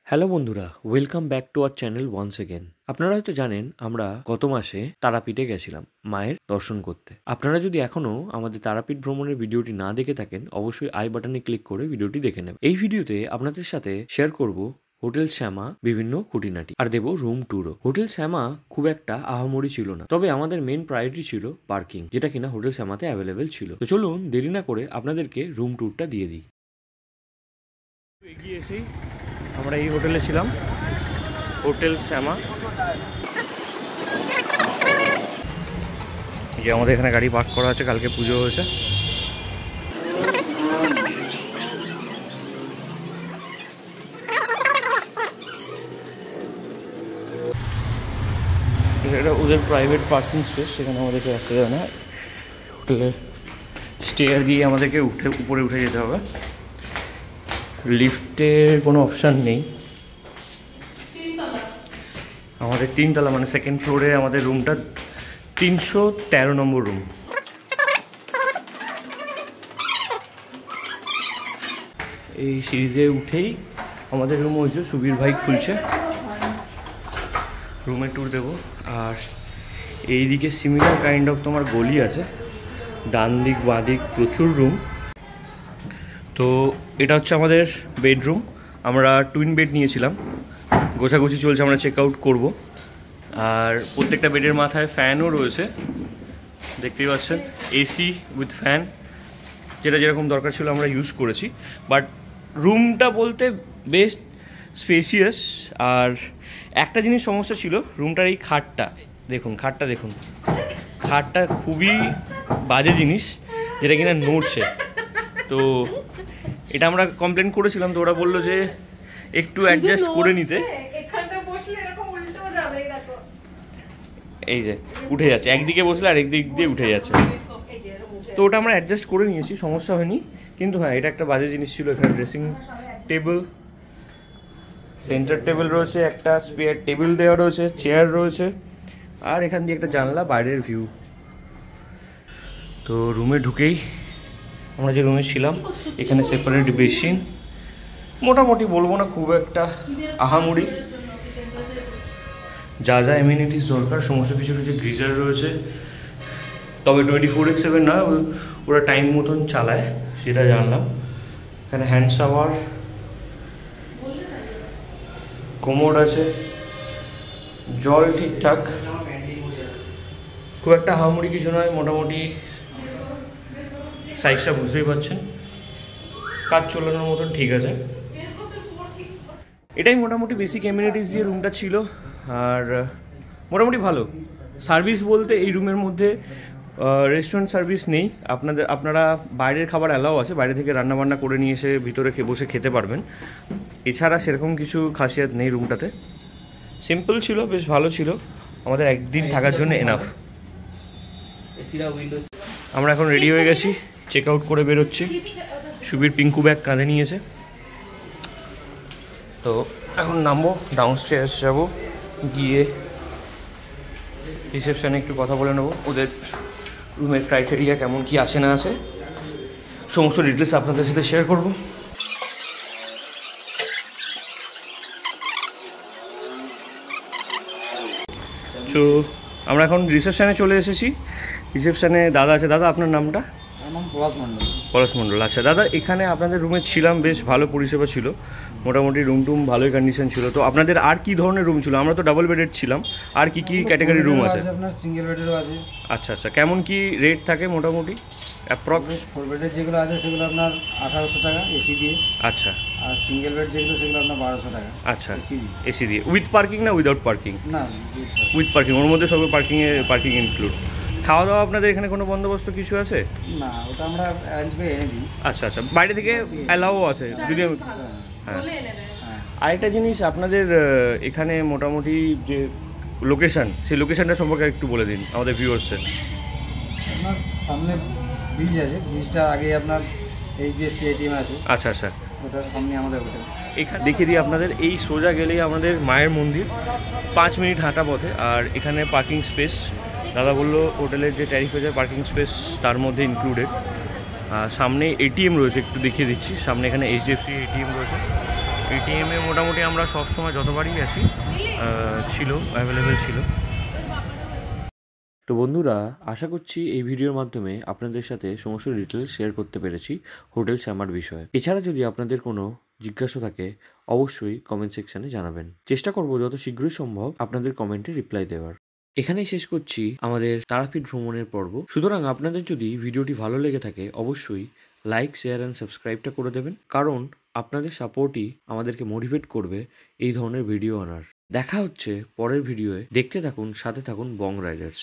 Hello বন্ধুরা, welcome back to our channel once again. আপনারা হয়তো জানেন আমরা গত মাসে তারাপীঠে গেছিলাম মায়ের দর্শন করতে। আপনারা যদি এখনও আমাদের তারাপীঠ ভ্রমণের ভিডিওটি না দেখে থাকেন, অবশ্যই আই বাটনে ক্লিক করে ভিডিওটি দেখে নেবেন। এই ভিডিওতে আপনাদের সাথে শেয়ার করব হোটেল শ্যামা বিভিন্ন খুঁটিনাটি, আর দেবো রুম ট্যুরও। হোটেল শ্যামা খুব একটা আহামরি ছিল না, তবে আমাদের মেন প্রায়োরিটি ছিল পার্কিং, যেটা কিনা হোটেল শ্যামাতে অ্যাভেলেবেল ছিল। তো চলুন দেরি না করে আপনাদেরকে রুম ট্যুরটা দিয়ে দিই। এগিয়ে এসেই আমরা এই হোটেলে ছিলাম, হোটেল শ্যামা। যে আমাদের এখানে গাড়ি পার্ক করা আছে, কালকে পুজো হয়েছে। এটা ওদের প্রাইভেট পার্কিং স্পেস, সেখানে আমাদেরকে রাখতে দেয় না। হোটেলে স্টেয়ার দিয়ে আমাদেরকে উপরে উঠে যেতে হবে। লিফটের কোনো অপশান নেই। আমাদের 3 তলা, মানে সেকেন্ড ফ্লোরে আমাদের রুমটা 313 নম্বর রুম। এই সিঁড়িতে উঠেই আমাদের রুম হয়েছে, সুবীর ভাই খুলছে, রুমে ট্যুর দেবো। আর এইদিকে সিমিলার কাইন্ড অফ তোমার গলি আছে, ডান দিক বাঁ দিক প্রচুর রুম। তো এটা হচ্ছে আমাদের বেডরুম। আমরা টুইন বেড নিয়েছিলাম, গোছাগুছি চলছে, আমরা চেক আউট করবো। আর প্রত্যেকটা বেডের মাথায় ফ্যানও রয়েছে, দেখতেই পাচ্ছেন। এসি উইথ ফ্যান, যেটা যেরকম দরকার ছিল আমরা ইউজ করেছি। বাট রুমটা বলতে বেশ স্পেসিয়াস। আর একটা জিনিস সমস্যা ছিল রুমটার, এই খাটটা দেখুন, খাটটা খুবই বাজে জিনিস, যেটা কিনা নড়ছে। তো এটা আমরা কমপ্লেন করেছিলাম, তো ওরা বললো যে একটু অ্যাডজাস্ট করে নিতে। এই যে উঠে যাচ্ছে, একদিকে বসলে আর একদিক দিয়ে উঠে যাচ্ছে। তো ওটা আমরা অ্যাডজাস্ট করে নিয়েছি, সমস্যা হয়নি। কিন্তু হ্যাঁ, এটা একটা বাজে জিনিস ছিল। এখানে ড্রেসিং টেবিল, সেন্টার টেবিল রয়েছে, একটা স্পেয়ার টেবিল দেওয়া রয়েছে, চেয়ার রয়েছে, আর এখান দিয়ে একটা জানলা, বাইরের ভিউ। তো রুমে ঢুকেই আমরা যে রুমে ছিলাম, এখানে সেপারেট বেসিন। মোটামুটি বলবো না খুব একটা আহামরি, যা যা এমিনিটিস দরকার সমস্ত কিছু রয়েছে। গিজার রয়েছে, তবে 24/7 নয়, ওরা টাইম মতন চালায়, সেটা জানলাম। এখানে হ্যান্ড শাওয়ার, কোমোড আছে, জল ঠিকঠাক, খুব একটা আহামরি কিছু নয়। মোটামুটি সাইজটা বুঝতেই পারছেন, কাজ চালানোর মতন ঠিক আছে। এটাই মোটামুটি বেসিক এমিনিটিস দিয়ে রুমটা ছিল। আর মোটামুটি ভালো সার্ভিস বলতে, এই রুমের মধ্যে রেস্টুরেন্ট সার্ভিস নেই। আপনারা বাইরের খাবার অ্যালাও আছে, বাইরে থেকে রান্নাবান্না করে নিয়ে এসে ভিতরে বসে খেতে পারবেন। এছাড়া সেরকম কিছু খাসিয়াত নেই রুমটাতে। সিম্পল ছিল, বেশ ভালো ছিল, আমাদের একদিন থাকার জন্য এনাফ। আমরা এখন রেডি হয়ে গেছি, চেক আউট করে বেরোচ্ছি। সুবীর পিঙ্কু ব্যাগ কাঁধে নিয়েছে। তো এখন নামবো, ডাউনস্টেয়ার্স যাবো, গিয়ে রিসেপশানে একটু কথা বলে নেবো। ওদের রুমের ক্রাইটেরিয়া কেমন কি আছে না আছে, সমস্ত ডিটেলস আপনাদের সাথে শেয়ার করবো। তো আমরা এখন রিসেপশানে চলে এসেছি। রিসেপশানে দাদা আছে। দাদা, আপনার নামটা? পলাশ মণ্ডল। আচ্ছা দাদা, এখানে আপনাদের রুমে ছিলাম, বেশ ভালো পরিষেবা ছিল, মোটামুটি রুম টুম ভালোই কন্ডিশন ছিল। তো আপনাদের আর কি ধরনের রুম ছিল? আমরা তো ডাবল বেডেড ছিলাম, আর কি কি ক্যাটাগরি রুম আছে? আপনার সিঙ্গেল বেডেরও আছে। আচ্ছা, কেমন কি রেট থাকে মোটামুটি অ্যাপ্রক্স? 4 বেডের যেগুলো আছে সেগুলো আপনার 1800 টাকা এসি দিয়ে। আচ্ছা। আর সিঙ্গেল বেড যেগুলো সেগুলো আপনার 1200 টাকা। আচ্ছা, এসি দিয়ে। উইথ পার্কিং না উইদাউট পার্কিং? না, উইথ পার্কিং। ওর মধ্যে সব পার্কিং ইনক্লুড। খাওয়া দাওয়া আপনাদের এখানে কোনো বন্দোবস্ত কিছু আছে? না, ওটা আমরা অ্যারেঞ্জ করে এনে দিই। আচ্ছা, বাইরে থেকে অ্যালাও আছে যদি। হ্যাঁ, আরেকটা জিনিস, আপনাদের এখানে মোটামুটি যে লোকেশান, সেই লোকেশানটা সম্পর্কে একটু বলে দিন আমাদের ভিউয়ার্সের। আপনার সামনে ব্রিজ আছে, ব্রিজটার আগে আপনার HDFC ATM আছে। আচ্ছা, ওটার সামনে আমাদের হোটেল। এখানে দেখিয়ে দিই আপনাদের, এই সোজা গেলেই আমাদের মায়ের মন্দির, 5 মিনিট হাঁটা পথে। আর এখানে পার্কিং স্পেস, দাদা বললো হোটেলের যে ট্যারিফ হয়েছে পার্কিং স্পেস তার মধ্যে ইনক্লুডেড। সামনে ATM রয়েছে, একটু দেখিয়ে দিচ্ছি। সামনে এখানে HDFC ATM রয়েছে। এটিএমে মোটামুটি আমরা সব সময় যতবারই গেছি ছিল, অ্যাভেলেবেল ছিল। তো বন্ধুরা, আশা করছি এই ভিডিওর মাধ্যমে আপনাদের সাথে সমস্ত ডিটেলস শেয়ার করতে পেরেছি হোটেল শ্যামার বিষয়ে। এছাড়া যদি আপনাদের কোনো জিজ্ঞাসা থাকে অবশ্যই কমেন্ট সেকশানে জানাবেন। চেষ্টা করব যত শীঘ্রই সম্ভব আপনাদের কমেন্টে রিপ্লাই দেওয়ার। এখানেই শেষ করছি আমাদের তারাপীঠ ভ্রমণের পর্ব। সুতরাং আপনাদের যদি ভিডিওটি ভালো লেগে থাকে অবশ্যই লাইক, শেয়ার অ্যান্ড সাবস্ক্রাইবটা করে দেবেন, কারণ আপনাদের সাপোর্টই আমাদেরকে মোটিভেট করবে এই ধরনের ভিডিও আনার। দেখা হচ্ছে পরের ভিডিওয়ে। দেখতে থাকুন, সাথে থাকুন বং রাইডার্স।